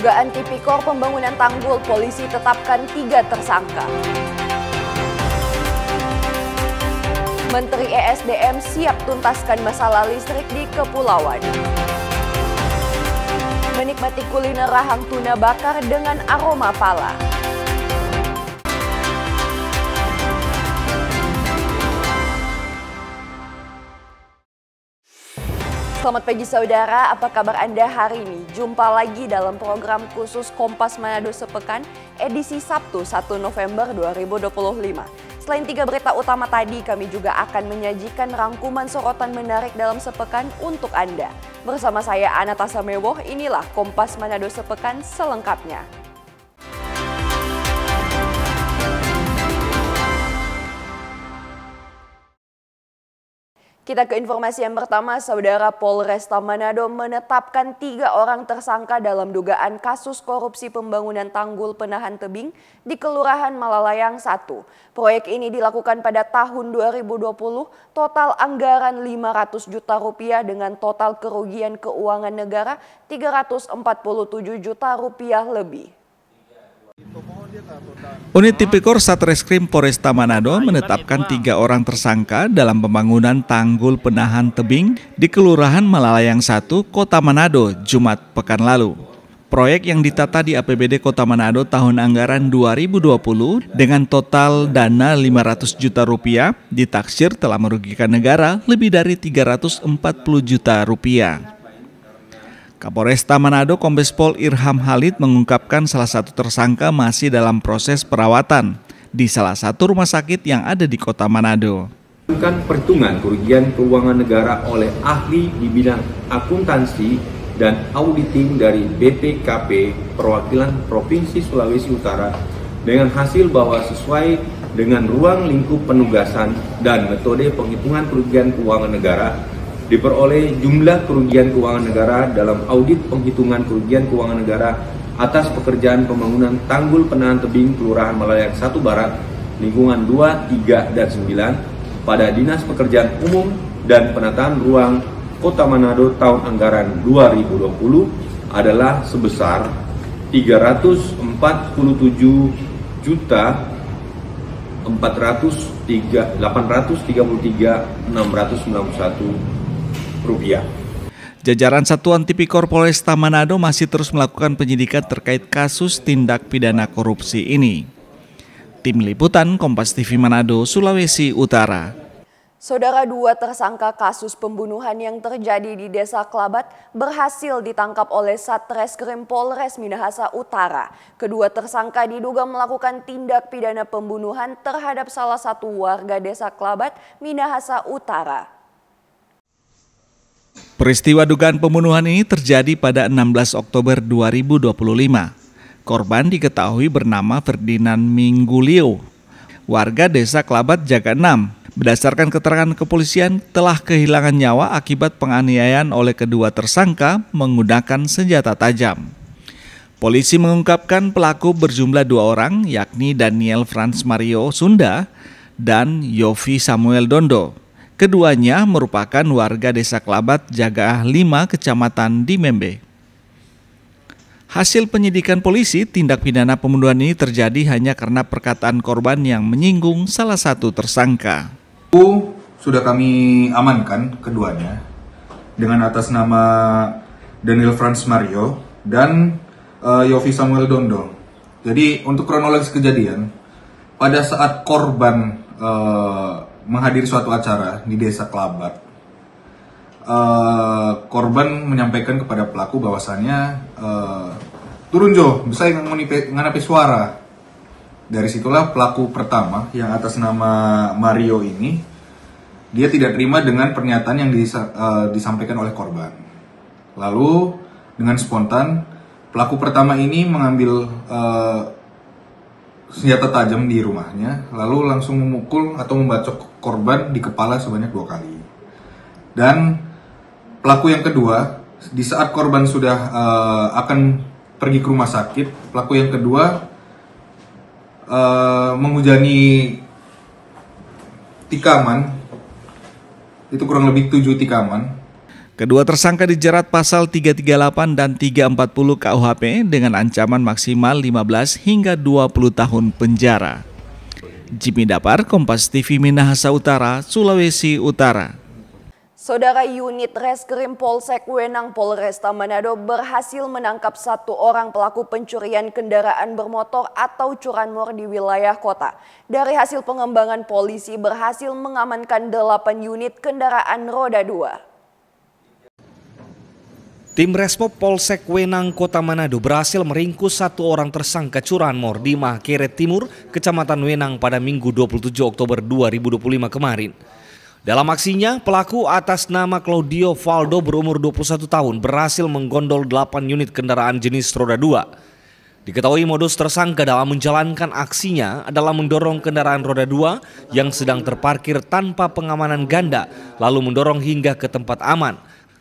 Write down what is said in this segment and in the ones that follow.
Dugaan tipikor pembangunan tanggul, polisi tetapkan 3 tersangka. Menteri ESDM siap tuntaskan masalah listrik di Kepulauan. Menikmati kuliner rahang tuna bakar dengan aroma pala. Selamat pagi saudara, apa kabar Anda hari ini? Jumpa lagi dalam program khusus Kompas Manado Sepekan edisi Sabtu 1 November 2025. Selain 3 berita utama tadi, kami juga akan menyajikan rangkuman sorotan menarik dalam sepekan untuk Anda. Bersama saya Anatasa Mewoh, inilah Kompas Manado Sepekan selengkapnya. Kita ke informasi yang pertama, Saudara. Polresta Manado menetapkan 3 orang tersangka dalam dugaan kasus korupsi pembangunan tanggul penahan tebing di Kelurahan Malalayang 1. Proyek ini dilakukan pada tahun 2020, total anggaran 500 juta rupiah dengan total kerugian keuangan negara 347 juta rupiah lebih. Unit Tipikor Satreskrim Polresta Manado menetapkan 3 orang tersangka dalam pembangunan tanggul penahan tebing di Kelurahan Malalayang 1, Kota Manado, Jumat pekan lalu. Proyek yang ditata di APBD Kota Manado tahun anggaran 2020 dengan total dana 500 juta rupiah ditaksir telah merugikan negara lebih dari 340 juta rupiah. Kapolresta Manado Kombes Pol Irham Halid mengungkapkan salah satu tersangka masih dalam proses perawatan di salah satu rumah sakit yang ada di Kota Manado. Perhitungan kerugian keuangan negara oleh ahli di bidang akuntansi dan auditing dari BPKP Perwakilan Provinsi Sulawesi Utara dengan hasil bahwa sesuai dengan ruang lingkup penugasan dan metode penghitungan kerugian keuangan negara, diperoleh jumlah kerugian keuangan negara dalam audit penghitungan kerugian keuangan negara atas pekerjaan pembangunan tanggul penahan tebing Kelurahan Malalayang 1 Barat, lingkungan 2, 3, dan 9 pada Dinas Pekerjaan Umum dan Penataan Ruang Kota Manado tahun anggaran 2020 adalah sebesar 347.833.691 rupiah. Jajaran Satuan Tipikor Polresta Manado masih terus melakukan penyidikan terkait kasus tindak pidana korupsi ini. Tim Liputan Kompas TV Manado, Sulawesi Utara. Saudara, 2 tersangka kasus pembunuhan yang terjadi di Desa Klabat berhasil ditangkap oleh Satreskrim Polres Minahasa Utara. Kedua tersangka diduga melakukan tindak pidana pembunuhan terhadap salah satu warga Desa Klabat, Minahasa Utara. Peristiwa dugaan pembunuhan ini terjadi pada 16 Oktober 2025. Korban diketahui bernama Ferdinand Minggulio, warga Desa Klabat Jaga 6. Berdasarkan keterangan kepolisian, telah kehilangan nyawa akibat penganiayaan oleh kedua tersangka menggunakan senjata tajam. Polisi mengungkapkan pelaku berjumlah 2 orang, yakni Daniel Frans Mario Sunda dan Yofi Samuel Dondo. Keduanya merupakan warga Desa Klabat Jaga 5, Kecamatan Dimembe. Hasil penyidikan polisi, tindak pidana pembunuhan ini terjadi hanya karena perkataan korban yang menyinggung salah satu tersangka. Sudah kami amankan keduanya dengan atas nama Daniel Frans Mario dan Yofi Samuel Dondo. Jadi untuk kronologis kejadian, pada saat korban menghadiri suatu acara di Desa Klabat, korban menyampaikan kepada pelaku bahwasannya turun Jo, bisa nganapi suara. Dari situlah pelaku pertama yang atas nama Mario ini, dia tidak terima dengan pernyataan yang disampaikan oleh korban. Lalu dengan spontan pelaku pertama ini mengambil senjata tajam di rumahnya, lalu langsung memukul atau membacok korban di kepala sebanyak 2 kali. Dan pelaku yang kedua, di saat korban sudah akan pergi ke rumah sakit, pelaku yang kedua menghujani tikaman, itu kurang lebih 7 tikaman. Kedua tersangka dijerat pasal 338 dan 340 KUHP dengan ancaman maksimal 15 hingga 20 tahun penjara. Jimmy Dapar, Kompas TV, Minahasa Utara, Sulawesi Utara. Saudara, unit Reskrim Polsek Wenang Polresta Manado berhasil menangkap 1 orang pelaku pencurian kendaraan bermotor atau curanmor di wilayah kota. Dari hasil pengembangan, polisi berhasil mengamankan 8 unit kendaraan roda 2. Tim Resmob Polsek Wenang Kota Manado berhasil meringkus 1 orang tersangka curanmor di Mahkeret Timur, Kecamatan Wenang pada Minggu 27 Oktober 2025 kemarin. Dalam aksinya, pelaku atas nama Claudio Valdo berumur 21 tahun berhasil menggondol 8 unit kendaraan jenis roda 2. Diketahui modus tersangka dalam menjalankan aksinya adalah mendorong kendaraan roda 2 yang sedang terparkir tanpa pengamanan ganda, lalu mendorong hingga ke tempat aman.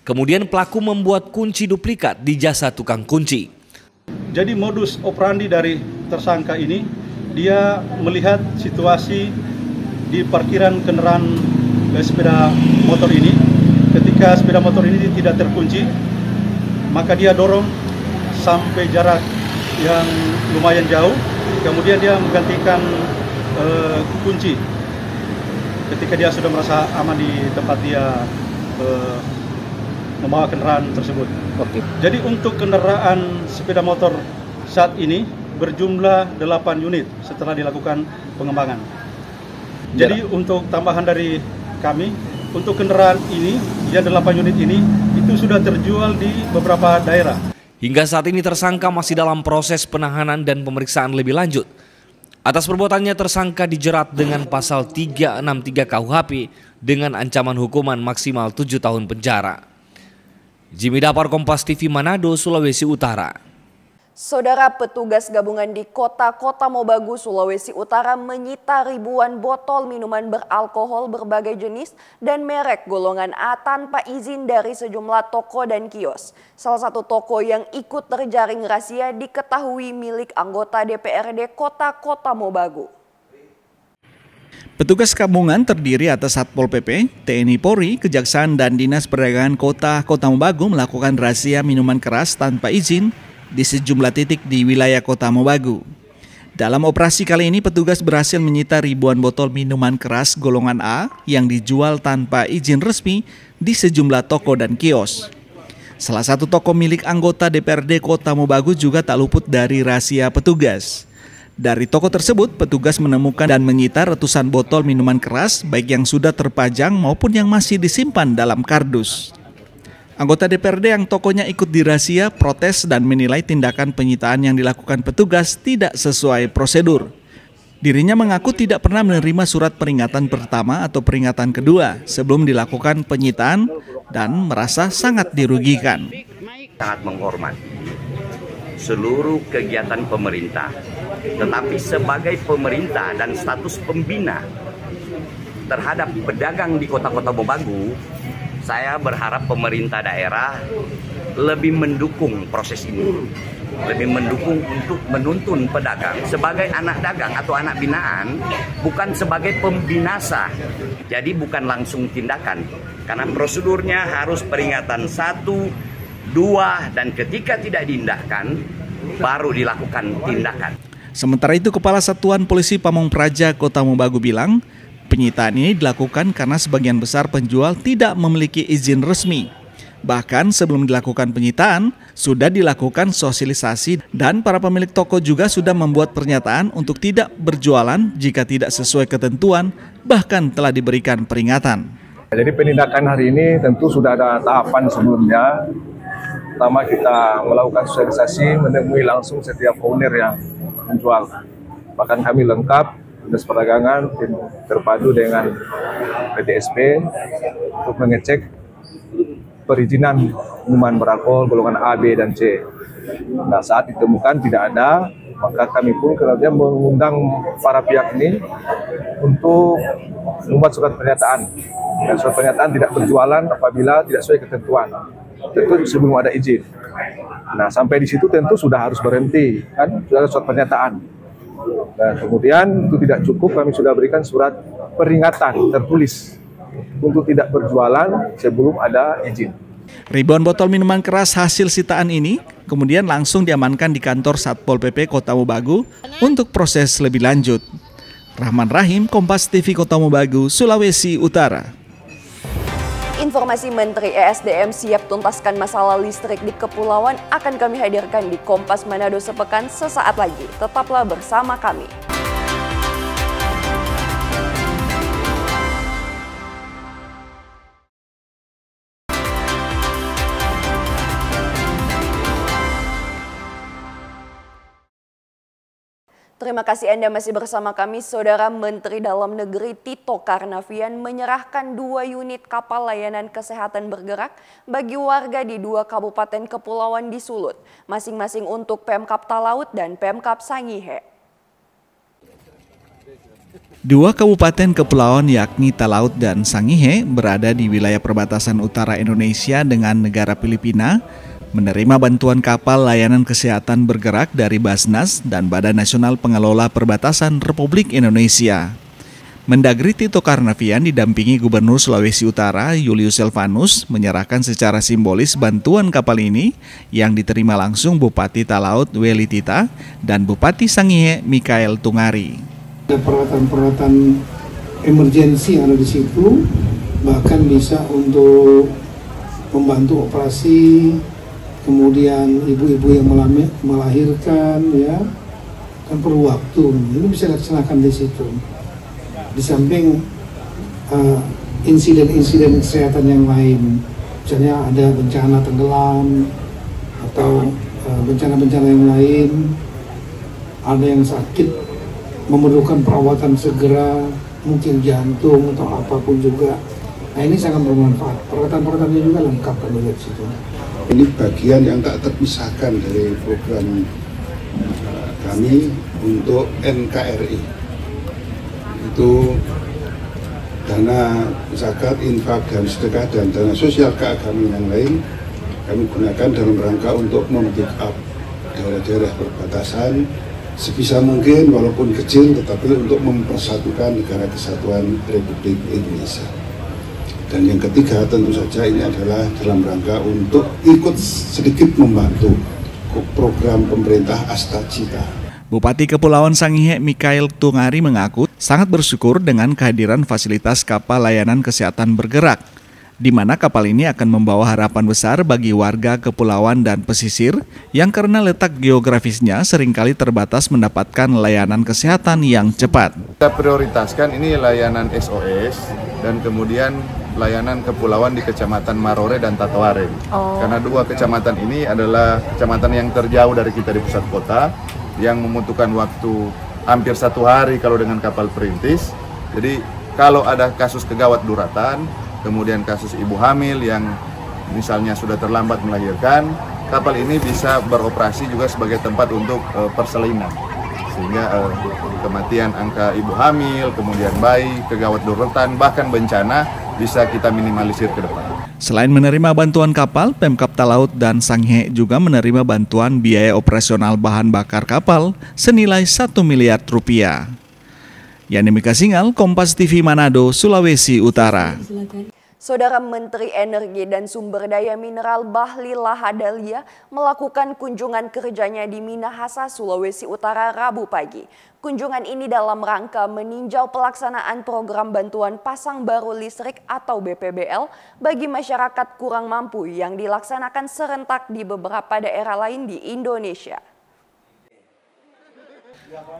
Kemudian pelaku membuat kunci duplikat di jasa tukang kunci. Jadi modus operandi dari tersangka ini, dia melihat situasi di parkiran kendaraan sepeda motor ini. Ketika sepeda motor ini tidak terkunci, maka dia dorong sampai jarak yang lumayan jauh. Kemudian dia menggantikan kunci ketika dia sudah merasa aman di tempat dia membawa kendaraan tersebut. Oke. Jadi untuk kendaraan sepeda motor saat ini berjumlah 8 unit setelah dilakukan pengembangan. Jadi untuk tambahan dari kami, untuk kendaraan ini, yang 8 unit ini, itu sudah terjual di beberapa daerah. Hingga saat ini tersangka masih dalam proses penahanan dan pemeriksaan lebih lanjut. Atas perbuatannya tersangka dijerat dengan pasal 363 KUHP dengan ancaman hukuman maksimal 7 tahun penjara. Jimmy Dapar, Kompas TV, Manado, Sulawesi Utara. Saudara, petugas gabungan di Kota Mobagu, Sulawesi Utara menyita ribuan botol minuman beralkohol berbagai jenis dan merek golongan A tanpa izin dari sejumlah toko dan kios. Salah satu toko yang ikut terjaring razia diketahui milik anggota DPRD Kota Mobagu. Petugas gabungan terdiri atas Satpol PP, TNI Polri, Kejaksaan dan Dinas Perdagangan Kota Mobagu melakukan razia minuman keras tanpa izin di sejumlah titik di wilayah Kota Mobagu. Dalam operasi kali ini petugas berhasil menyita ribuan botol minuman keras golongan A yang dijual tanpa izin resmi di sejumlah toko dan kios. Salah satu toko milik anggota DPRD Kota Mobagu juga tak luput dari razia petugas. Dari toko tersebut, petugas menemukan dan menyita ratusan botol minuman keras, baik yang sudah terpajang maupun yang masih disimpan dalam kardus. Anggota DPRD yang tokonya ikut dirazia protes dan menilai tindakan penyitaan yang dilakukan petugas tidak sesuai prosedur. Dirinya mengaku tidak pernah menerima surat peringatan pertama atau peringatan kedua sebelum dilakukan penyitaan dan merasa sangat dirugikan. Sangat menghormati seluruh kegiatan pemerintah, tetapi sebagai pemerintah dan status pembina terhadap pedagang di kota-kota Mobagu, saya berharap pemerintah daerah lebih mendukung proses ini, lebih mendukung untuk menuntun pedagang sebagai anak dagang atau anak binaan, bukan sebagai pembinasa. Jadi bukan langsung tindakan, karena prosedurnya harus peringatan 1, 2, dan ketika tidak diindahkan, baru dilakukan tindakan. Sementara itu, Kepala Satuan Polisi Pamong Praja Kota Mobagu bilang, penyitaan ini dilakukan karena sebagian besar penjual tidak memiliki izin resmi. Bahkan sebelum dilakukan penyitaan, sudah dilakukan sosialisasi dan para pemilik toko juga sudah membuat pernyataan untuk tidak berjualan jika tidak sesuai ketentuan, bahkan telah diberikan peringatan. Jadi penindakan hari ini tentu sudah ada tahapan sebelumnya. Pertama kita melakukan sosialisasi, menemui langsung setiap owner yang menjual. Bahkan kami lengkap, Dinas Perdagangan, tim terpadu dengan PTSP untuk mengecek perizinan minuman beralkohol golongan A, B, dan C. Nah, saat ditemukan tidak ada, maka kami pun kemudian mengundang para pihak ini untuk membuat surat pernyataan. Dan surat pernyataan tidak berjualan apabila tidak sesuai ketentuan. Tentu sebelum ada izin. Nah, sampai di situ tentu sudah harus berhenti, kan sudah ada surat pernyataan. Dan kemudian itu tidak cukup, kami sudah berikan surat peringatan tertulis untuk tidak berjualan sebelum ada izin. Ribuan botol minuman keras hasil sitaan ini kemudian langsung diamankan di kantor Satpol PP Kota Mobagu untuk proses lebih lanjut. Rahman Rahim, Kompas TV Kota Mobagu, Sulawesi Utara. Informasi Menteri ESDM siap tuntaskan masalah listrik di kepulauan akan kami hadirkan di Kompas Manado sepekan sesaat lagi. Tetaplah bersama kami. Terima kasih Anda masih bersama kami. Saudara Menteri Dalam Negeri Tito Karnavian menyerahkan 2 unit kapal layanan kesehatan bergerak bagi warga di 2 kabupaten kepulauan di Sulut, masing-masing untuk Pemkab Talaut dan Pemkab Sangihe. 2 kabupaten kepulauan yakni Talaut dan Sangihe berada di wilayah perbatasan utara Indonesia dengan negara Filipina, menerima bantuan kapal layanan kesehatan bergerak dari Basnas dan Badan Nasional Pengelola Perbatasan Republik Indonesia. Mendagri Tito Karnavian didampingi Gubernur Sulawesi Utara Julius Silvanus menyerahkan secara simbolis bantuan kapal ini yang diterima langsung Bupati Talaut Weli Tita dan Bupati Sangihe Mikael Tungari. Ada peralatan-peralatan emergensi yang ada di situ, bahkan bisa untuk membantu operasi. Kemudian ibu-ibu yang melahirkan, ya, kan perlu waktu. Ini bisa dilaksanakan di situ. Di samping insiden-insiden kesehatan yang lain, misalnya ada bencana tenggelam atau bencana-bencana yang lain, ada yang sakit memerlukan perawatan segera, mungkin jantung atau apapun juga. Nah, ini sangat bermanfaat. Peralatan-peralatannya juga lengkap kalau lihat situ. Ini bagian yang tak terpisahkan dari program kami untuk NKRI. Itu dana zakat, infak, dan sedekah, dan dana sosial keagamaan yang lain kami gunakan dalam rangka untuk mem-backup daerah-daerah perbatasan sebisa mungkin, walaupun kecil, tetapi untuk mempersatukan Negara Kesatuan Republik Indonesia. Dan yang ketiga tentu saja ini adalah dalam rangka untuk ikut sedikit membantu program pemerintah Astacita. Bupati Kepulauan Sangihe Mikael Tungari mengaku sangat bersyukur dengan kehadiran fasilitas kapal layanan kesehatan bergerak, di mana kapal ini akan membawa harapan besar bagi warga kepulauan dan pesisir yang karena letak geografisnya seringkali terbatas mendapatkan layanan kesehatan yang cepat. Kita prioritaskan ini layanan SOS dan kemudian layanan kepulauan di Kecamatan Marore dan Tatoare. Karena 2 kecamatan ini adalah kecamatan yang terjauh dari kita di pusat kota, yang membutuhkan waktu hampir 1 hari kalau dengan kapal perintis. Jadi kalau ada kasus kegawat daruratan, kemudian kasus ibu hamil yang misalnya sudah terlambat melahirkan, kapal ini bisa beroperasi juga sebagai tempat untuk persalinan. Sehingga kematian angka ibu hamil, kemudian bayi, kegawat daruratan, bahkan bencana bisa kita minimalisir ke depan. Selain menerima bantuan kapal, Pemkab Talaut dan Sangihe juga menerima bantuan biaya operasional bahan bakar kapal senilai 1 miliar rupiah. Yani Mika Singal, Kompas TV Manado, Sulawesi Utara. Saudara Menteri Energi dan Sumber Daya Mineral Bahlil Lahadalia melakukan kunjungan kerjanya di Minahasa, Sulawesi Utara Rabu pagi. Kunjungan ini dalam rangka meninjau pelaksanaan program bantuan pasang baru listrik atau BPBL bagi masyarakat kurang mampu yang dilaksanakan serentak di beberapa daerah lain di Indonesia.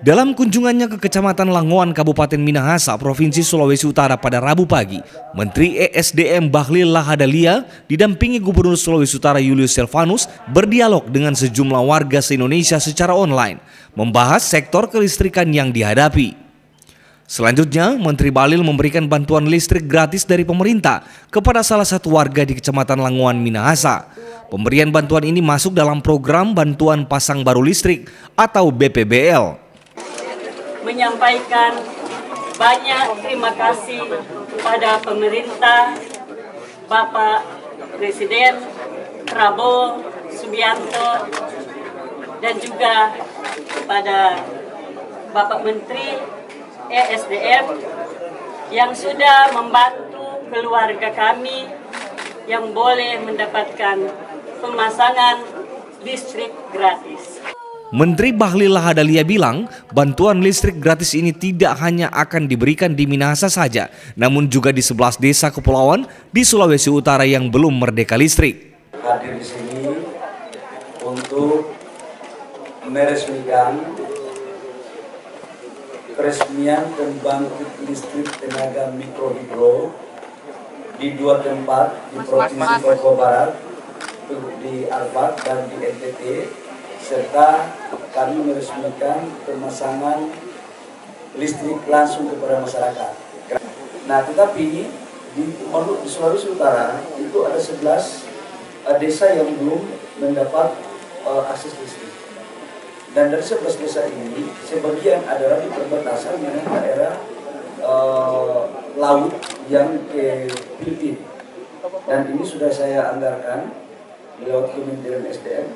Dalam kunjungannya ke Kecamatan Langoan, Kabupaten Minahasa, Provinsi Sulawesi Utara pada Rabu pagi, Menteri ESDM Bahlil Lahadalia didampingi Gubernur Sulawesi Utara Julius Silvanus berdialog dengan sejumlah warga se-Indonesia secara online, membahas sektor kelistrikan yang dihadapi. Selanjutnya, Menteri Bahlil memberikan bantuan listrik gratis dari pemerintah kepada salah satu warga di Kecamatan Langoan, Minahasa. Pemberian bantuan ini masuk dalam program bantuan pasang baru listrik atau BPBL. Menyampaikan banyak terima kasih kepada pemerintah, Bapak Presiden Prabowo Subianto, dan juga kepada Bapak Menteri ESDM yang sudah membantu keluarga kami yang boleh mendapatkan pemasangan listrik gratis. Menteri Bahlil Lahadalia bilang, bantuan listrik gratis ini tidak hanya akan diberikan di Minahasa saja, namun juga di 11 desa kepulauan di Sulawesi Utara yang belum merdeka listrik. Hadir di sini untuk meresmikan peresmian pembangkit listrik tenaga mikrohidro di 2 tempat di Provinsi Papua Barat, di Albat dan di NTT, serta kami meresmikan pemasangan listrik langsung kepada masyarakat. Nah, tetapi di Sulawesi Utara itu ada 11 desa yang belum mendapat akses listrik. Dan dari 11 desa ini, sebagian adalah di perbatasan dengan daerah laut yang ke Filipina. Dan ini sudah saya anggarkan lewat Kementerian SDM.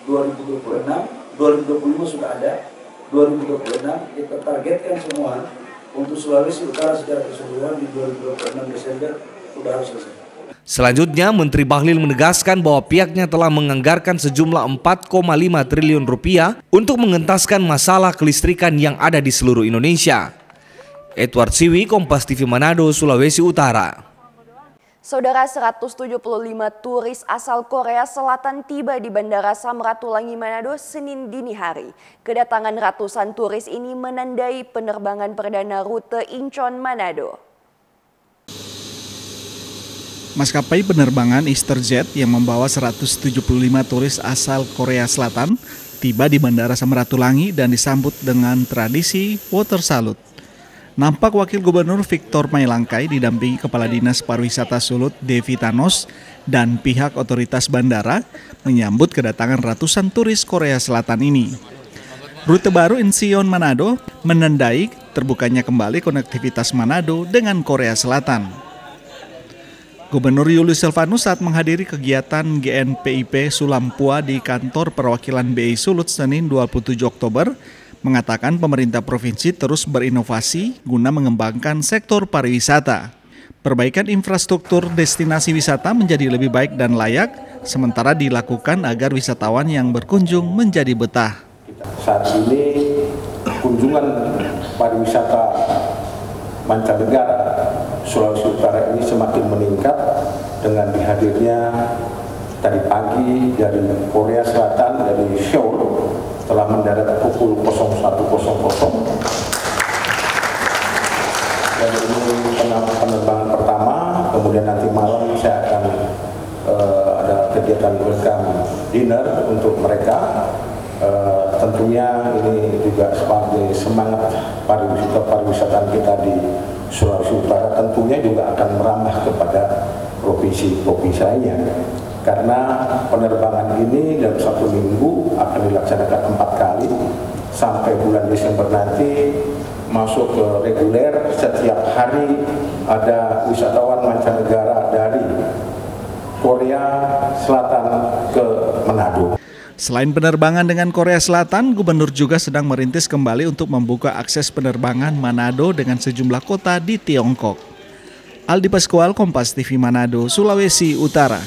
2025 sudah ada, 2026 kita targetkan semua untuk Sulawesi Utara secara keseluruhan di 2026 Desember sudah harus selesai. Selanjutnya, Menteri Bahlil menegaskan bahwa pihaknya telah menganggarkan sejumlah 4,5 triliun rupiah untuk mengentaskan masalah kelistrikan yang ada di seluruh Indonesia. Edward Siwi, Kompas TV Manado, Sulawesi Utara. Saudara, 175 turis asal Korea Selatan tiba di Bandara Samratulangi Manado Senin dini hari. Kedatangan ratusan turis ini menandai penerbangan perdana rute Incheon Manado. Maskapai penerbangan EasterJet yang membawa 175 turis asal Korea Selatan tiba di Bandara Samratulangi dan disambut dengan tradisi water salute. Nampak Wakil Gubernur Victor Mailangkai didampingi Kepala Dinas Pariwisata Sulut Devi Thanos dan pihak otoritas bandara menyambut kedatangan ratusan turis Korea Selatan ini. Rute baru Incheon Manado menandai terbukanya kembali konektivitas Manado dengan Korea Selatan. Gubernur Julius Silvanus saat menghadiri kegiatan GNPIP Sulampua di kantor perwakilan BI Sulut Senin 27 Oktober, mengatakan pemerintah provinsi terus berinovasi guna mengembangkan sektor pariwisata. Perbaikan infrastruktur destinasi wisata menjadi lebih baik dan layak, sementara dilakukan agar wisatawan yang berkunjung menjadi betah. Saat ini kunjungan pariwisata mancanegara Sulawesi Utara ini semakin meningkat dengan dihadirnya tadi pagi dari Korea Selatan, dari Seoul, telah mendarat pukul 01.00 dan ini penerbangan pertama. Kemudian nanti malam saya akan ada kegiatan welcome dinner untuk mereka. Tentunya ini juga sebagai semangat pariwisata kita di Sulawesi Utara, tentunya juga akan merambah kepada provinsi-provinsi lainnya. Karena penerbangan ini dalam 1 minggu akan dilaksanakan 4 kali sampai bulan Desember nanti masuk ke reguler. Setiap hari ada wisatawan mancanegara dari Korea Selatan ke Manado. Selain penerbangan dengan Korea Selatan, Gubernur juga sedang merintis kembali untuk membuka akses penerbangan Manado dengan sejumlah kota di Tiongkok. Aldi Pascual, Kompas TV Manado, Sulawesi Utara.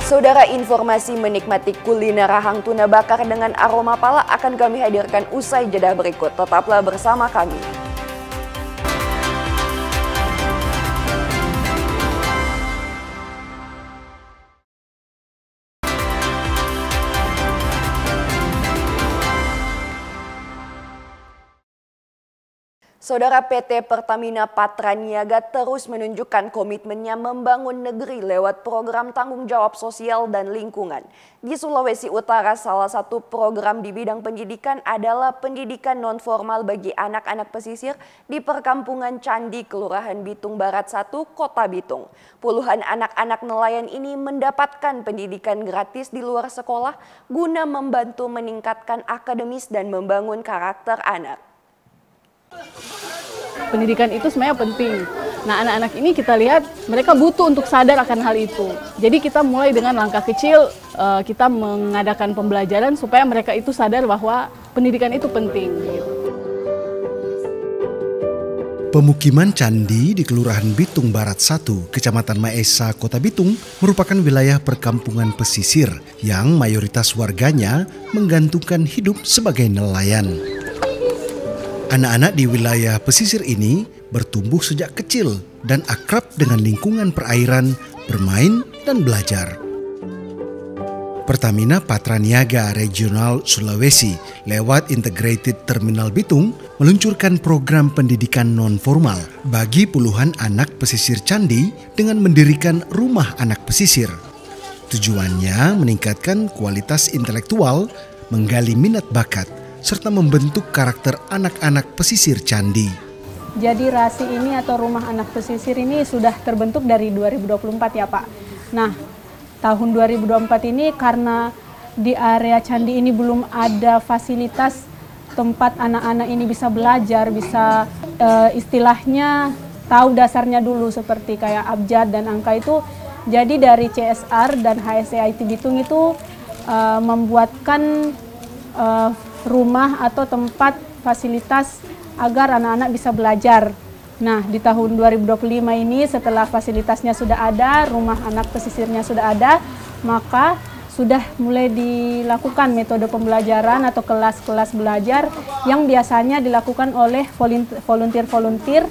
Saudara, informasi menikmati kuliner rahang tuna bakar dengan aroma pala akan kami hadirkan usai jeda berikut. Tetaplah bersama kami. Saudara, PT Pertamina Patraniaga terus menunjukkan komitmennya membangun negeri lewat program tanggung jawab sosial dan lingkungan. Di Sulawesi Utara, salah satu program di bidang pendidikan adalah pendidikan non-formal bagi anak-anak pesisir di perkampungan Candi, Kelurahan Bitung Barat 1, Kota Bitung. Puluhan anak-anak nelayan ini mendapatkan pendidikan gratis di luar sekolah guna membantu meningkatkan akademis dan membangun karakter anak. Pendidikan itu sebenarnya penting. Nah, anak-anak ini kita lihat mereka butuh untuk sadar akan hal itu. Jadi kita mulai dengan langkah kecil, kita mengadakan pembelajaran supaya mereka itu sadar bahwa pendidikan itu penting. Pemukiman candi di Kelurahan Bitung Barat 1, Kecamatan Maesa, Kota Bitung merupakan wilayah perkampungan pesisir yang mayoritas warganya menggantungkan hidup sebagai nelayan. Anak-anak di wilayah pesisir ini bertumbuh sejak kecil dan akrab dengan lingkungan perairan, bermain dan belajar. Pertamina Patraniaga Regional Sulawesi lewat Integrated Terminal Bitung meluncurkan program pendidikan non-formal bagi puluhan anak pesisir candi dengan mendirikan rumah anak pesisir. Tujuannya meningkatkan kualitas intelektual, menggali minat bakat, serta membentuk karakter anak-anak pesisir candi. Jadi RASI ini atau Rumah Anak Pesisir ini sudah terbentuk dari 2024 ya Pak. Nah, tahun 2024 ini karena di area candi ini belum ada fasilitas tempat anak-anak ini bisa belajar, bisa istilahnya tahu dasarnya dulu seperti kayak abjad dan angka itu. Jadi dari CSR dan HSCIT Bitung itu membuatkan rumah atau tempat fasilitas agar anak-anak bisa belajar. Nah, di tahun 2025 ini setelah fasilitasnya sudah ada, rumah anak pesisirnya sudah ada, maka sudah mulai dilakukan metode pembelajaran atau kelas-kelas belajar yang biasanya dilakukan oleh volunteer-volunteer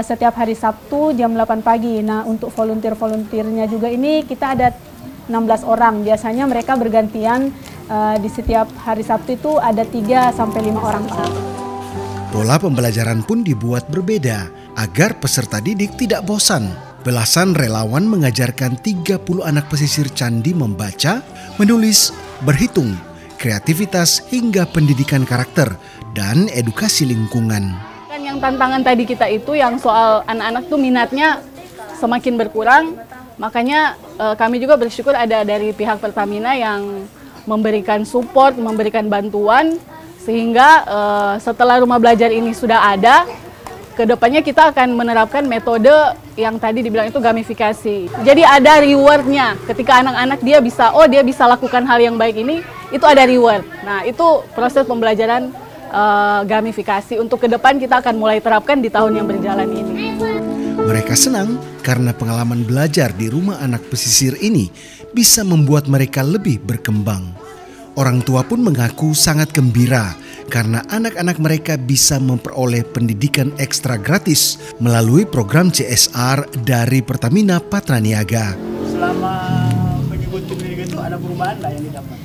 setiap hari Sabtu jam 8 pagi. Nah, untuk volunteer-volunteernya juga ini kita ada 16 orang. Biasanya mereka bergantian di setiap hari Sabtu itu ada 3 sampai 5 orang. Pola pembelajaran pun dibuat berbeda agar peserta didik tidak bosan. Belasan relawan mengajarkan 30 anak pesisir candi membaca, menulis, berhitung, kreativitas hingga pendidikan karakter dan edukasi lingkungan. Kan yang tantangan tadi kita itu yang soal anak-anak tuh minatnya semakin berkurang, makanya kami juga bersyukur ada dari pihak Pertamina yang memberikan support, memberikan bantuan. Sehingga setelah rumah belajar ini sudah ada, kedepannya kita akan menerapkan metode yang tadi dibilang itu gamifikasi. Jadi ada rewardnya ketika anak-anak dia bisa lakukan hal yang baik ini, itu ada reward. Nah itu proses pembelajaran gamifikasi untuk ke depan kita akan mulai terapkan di tahun yang berjalan ini. Mereka senang karena pengalaman belajar di rumah anak pesisir ini bisa membuat mereka lebih berkembang. Orang tua pun mengaku sangat gembira karena anak-anak mereka bisa memperoleh pendidikan ekstra gratis melalui program CSR dari Pertamina Patraniaga. Selama mengikuti pendidikan itu ada perubahan nggak yang didapat?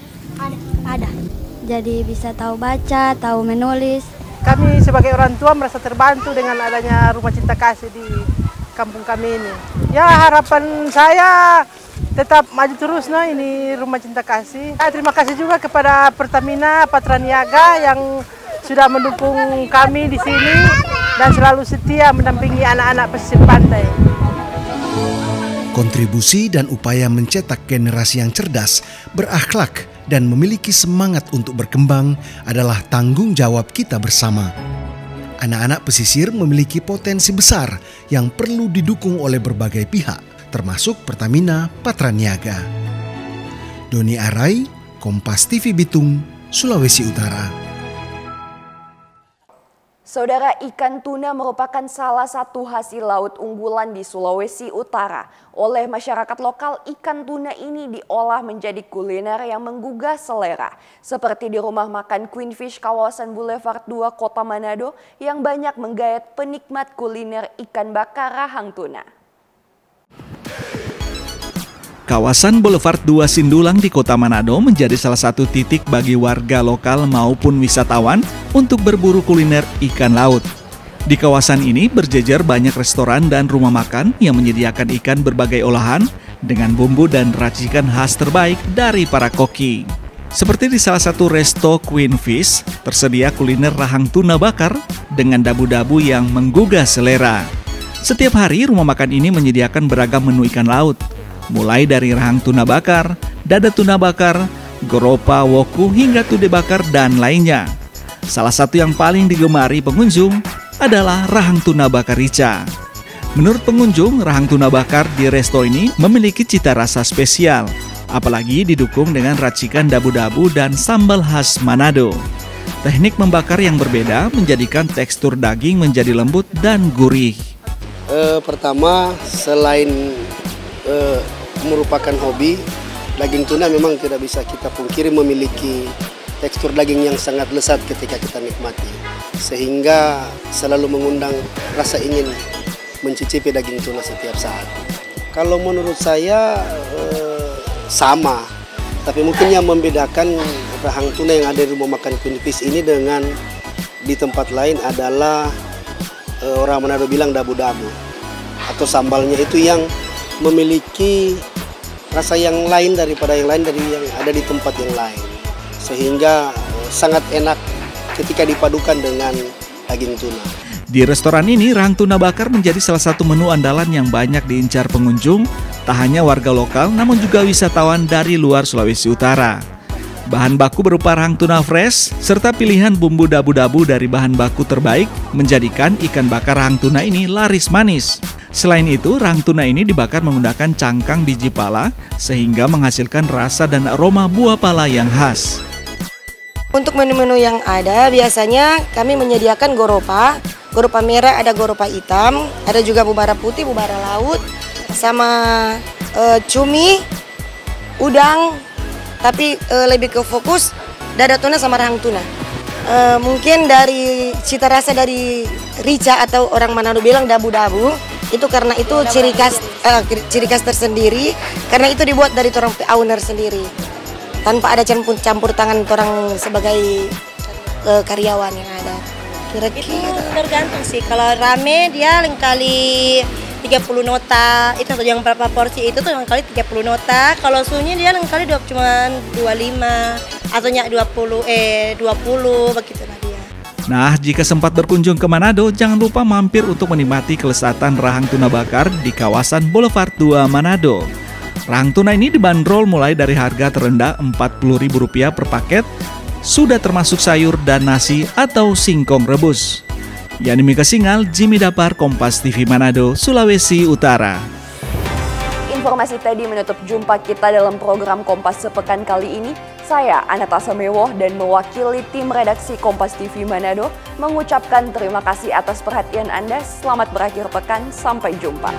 Ada. Jadi bisa tahu baca, tahu menulis. Kami sebagai orang tua merasa terbantu dengan adanya Rumah Cinta Kasih di kampung kami ini. Ya harapan saya tetap maju terus ini Rumah Cinta Kasih. Terima kasih juga kepada Pertamina Patraniaga yang sudah mendukung kami di sini dan selalu setia mendampingi anak-anak pesisir pantai. Kontribusi dan upaya mencetak generasi yang cerdas, berakhlak, dan memiliki semangat untuk berkembang adalah tanggung jawab kita bersama. Anak-anak pesisir memiliki potensi besar yang perlu didukung oleh berbagai pihak, termasuk Pertamina Patraniaga. Doni Arai, Kompas TV Bitung, Sulawesi Utara. Saudara, ikan tuna merupakan salah satu hasil laut unggulan di Sulawesi Utara. Oleh masyarakat lokal, ikan tuna ini diolah menjadi kuliner yang menggugah selera. Seperti di rumah makan Queen Fish kawasan Boulevard 2 Kota Manado yang banyak menggayat penikmat kuliner ikan bakar rahang tuna. Kawasan Boulevard 2 Sindulang di Kota Manado menjadi salah satu titik bagi warga lokal maupun wisatawan untuk berburu kuliner ikan laut. Di kawasan ini berjejer banyak restoran dan rumah makan yang menyediakan ikan berbagai olahan dengan bumbu dan racikan khas terbaik dari para koki. Seperti di salah satu resto Queen Fish, tersedia kuliner rahang tuna bakar dengan dabu-dabu yang menggugah selera. Setiap hari rumah makan ini menyediakan beragam menu ikan laut, mulai dari rahang tuna bakar, dada tuna bakar, goropa, woku, hingga tude bakar dan lainnya. Salah satu yang paling digemari pengunjung adalah rahang tuna bakar rica. Menurut pengunjung, rahang tuna bakar di resto ini memiliki cita rasa spesial, apalagi didukung dengan racikan dabu-dabu dan sambal khas Manado. Teknik membakar yang berbeda menjadikan tekstur daging menjadi lembut dan gurih. Pertama, selain merupakan hobi, daging tuna memang tidak bisa kita pungkiri memiliki tekstur daging yang sangat lezat ketika kita nikmati. Sehingga selalu mengundang rasa ingin mencicipi daging tuna setiap saat. Kalau menurut saya sama, tapi mungkin yang membedakan rahang tuna yang ada di rumah makan Kunipis ini dengan di tempat lain adalah orang Manado bilang dabu-dabu atau sambalnya itu yang memiliki rasa yang lain daripada yang lain dari yang ada di tempat yang lain, sehingga sangat enak ketika dipadukan dengan daging tuna. Di restoran ini, rahang tuna bakar menjadi salah satu menu andalan yang banyak diincar pengunjung, tak hanya warga lokal namun juga wisatawan dari luar Sulawesi Utara. Bahan baku berupa rahang tuna fresh, serta pilihan bumbu dabu-dabu dari bahan baku terbaik menjadikan ikan bakar rahang tuna ini laris manis. Selain itu, rahang tuna ini dibakar menggunakan cangkang biji pala sehingga menghasilkan rasa dan aroma buah pala yang khas. Untuk menu-menu yang ada, biasanya kami menyediakan goropa. Goropa merah, ada goropa hitam, ada juga bubara putih, bubara laut, sama cumi, udang, tapi lebih ke fokus dada tuna sama rahang tuna. Mungkin dari cita rasa dari rica atau orang Manado bilang dabu-dabu, itu karena itu ciri khas tersendiri, karena itu dibuat dari orang owner sendiri, tanpa ada campur tangan orang sebagai karyawan yang ada. Kira-kira itu tergantung sih, kalau rame dia kali 30 nota, itu yang berapa porsi itu tuh kali 30 nota, kalau sunyi dia kali cuma 25 atau 20 begitu lah dia. Nah, jika sempat berkunjung ke Manado, jangan lupa mampir untuk menikmati kelezatan rahang tuna bakar di kawasan Boulevard 2 Manado. Rahang tuna ini dibanderol mulai dari harga terendah Rp40.000 per paket, sudah termasuk sayur dan nasi atau singkong rebus. Yani Mika Singal, Jimmy Dapar, Kompas TV Manado, Sulawesi Utara. Informasi tadi menutup jumpa kita dalam program Kompas sepekan kali ini. Saya Anata Samewoh dan mewakili tim redaksi Kompas TV Manado mengucapkan terima kasih atas perhatian Anda. Selamat berakhir pekan, sampai jumpa.